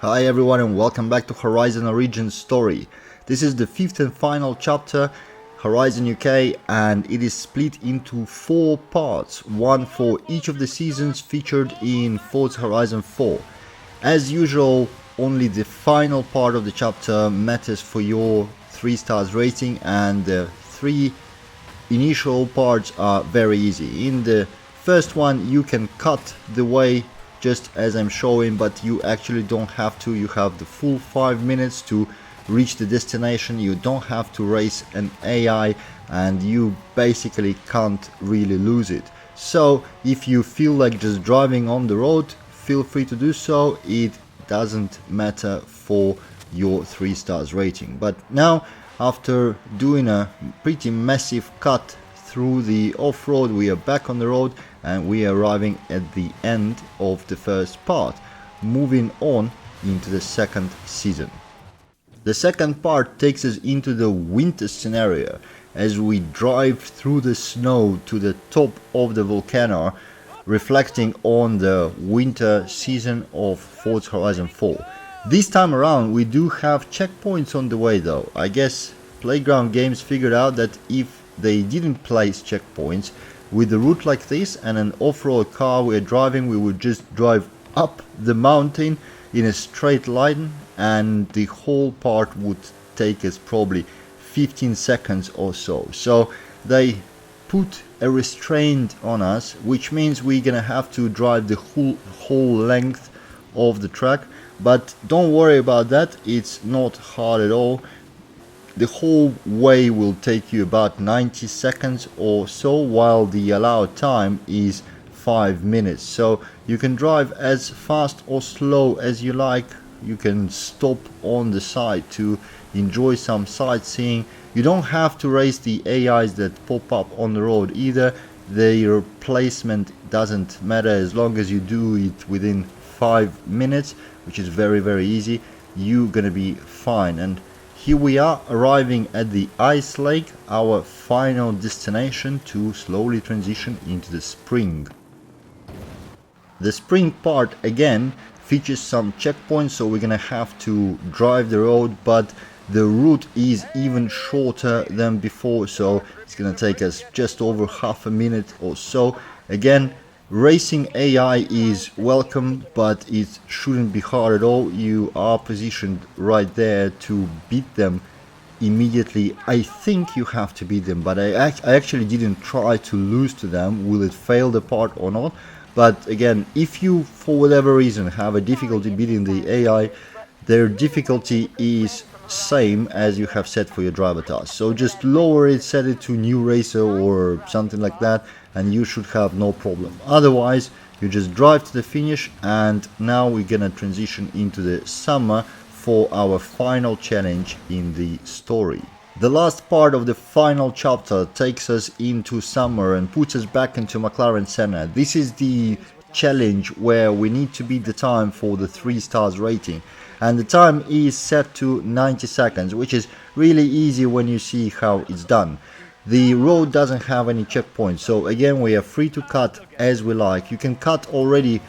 Hi everyone and welcome back to Horizon Origins story. This is the fifth and final chapter, Horizon UK, and it is split into 4 parts, one for each of the seasons featured in Forza Horizon 4. As usual, only the final part of the chapter matters for your 3 stars rating, and the 3 initial parts are very easy. In the first one you can cut the way just as I'm showing, but you actually don't have to. You have the full 5 minutes to reach the destination. You don't have to race an AI and you basically can't really lose it. So if you feel like just driving on the road, feel free to do so. It doesn't matter for your 3 stars rating. But now, after doing a pretty massive cut through the off-road, we are back on the road and we are arriving at the end of the first part, moving on into the second season. The second part takes us into the winter scenario as we drive through the snow to the top of the volcano, reflecting on the winter season of Forza Horizon 4. This time around we do have checkpoints on the way though. I guess Playground Games figured out that if they didn't place checkpoints with a route like this and an off-road car we're driving, we would just drive up the mountain in a straight line and the whole part would take us probably 15 seconds or so. So they put a restraint on us, which means we're gonna have to drive the whole length of the track. But don't worry about that, it's not hard at all. The whole way will take you about 90 seconds or so, while the allowed time is 5 minutes. So you can drive as fast or slow as you like. You can stop on the side to enjoy some sightseeing. You don't have to race the AIs that pop up on the road either. Their placement doesn't matter as long as you do it within 5 minutes, which is very easy. You're gonna be fine. And here we are arriving at the Ice Lake, our final destination to slowly transition into the spring. The spring part again features some checkpoints, so we're gonna have to drive the road, but the route is even shorter than before, so it's gonna take us just over half a minute or so. Again, racing AI is welcome, but it shouldn't be hard at all. You are positioned right there to beat them immediately. I think you have to beat them, but I actually didn't try to lose to them. Will it fail the part or not? But again, if you for whatever reason have a difficulty beating the AI, their difficulty is same as you have set for your driver task. So just lower it, set it to new racer or something like that, and you should have no problem. Otherwise you just drive to the finish. And now we're gonna transition into the summer for our final challenge in the story. The last part of the final chapter takes us into summer and puts us back into McLaren Senna. This is the challenge where we need to beat the time for the 3 stars rating, and the time is set to 90 seconds, which is really easy when you see how it's done. The road doesn't have any checkpoints, so again we are free to cut as we like. You can cut already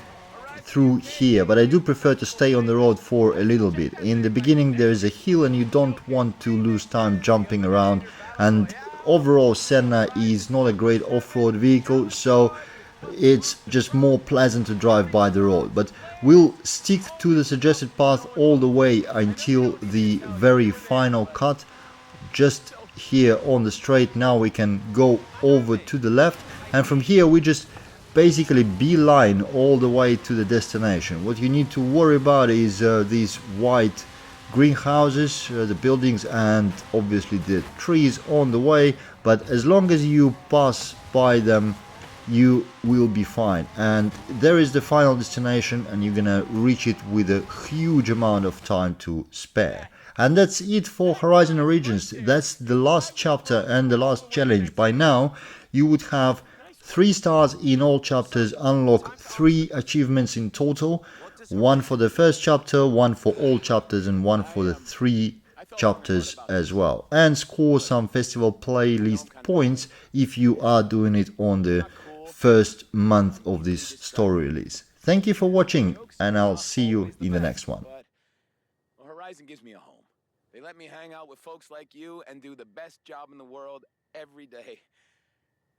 through here, but I do prefer to stay on the road for a little bit. In the beginning there is a hill and you don't want to lose time jumping around, and overall Senna is not a great off-road vehicle, so it's just more pleasant to drive by the road. But we'll stick to the suggested path all the way until the very final cut. Just here on the straight now we can go over to the left, and from here we just basically beeline all the way to the destination. What you need to worry about is these white greenhouses, the buildings, and obviously the trees on the way, but as long as you pass by them you will be fine. And there is the final destination, and you're gonna reach it with a huge amount of time to spare. And that's it for Horizon Origins. That's the last chapter and the last challenge. By now you would have 3 stars in all chapters, unlock 3 achievements in total, 1 for the first chapter, 1 for all chapters, and 1 for the 3 chapters as well, and score some festival playlist points if you are doing it on the first month of this story release. Thank you for watching, and I'll see you in the next one. Horizon gives me a home. They let me hang out with folks like you and do the best job in the world every day.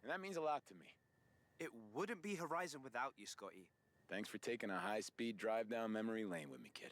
And that means a lot to me. It wouldn't be Horizon without you, Scotty. Thanks for taking a high-speed drive down memory lane with me, kid.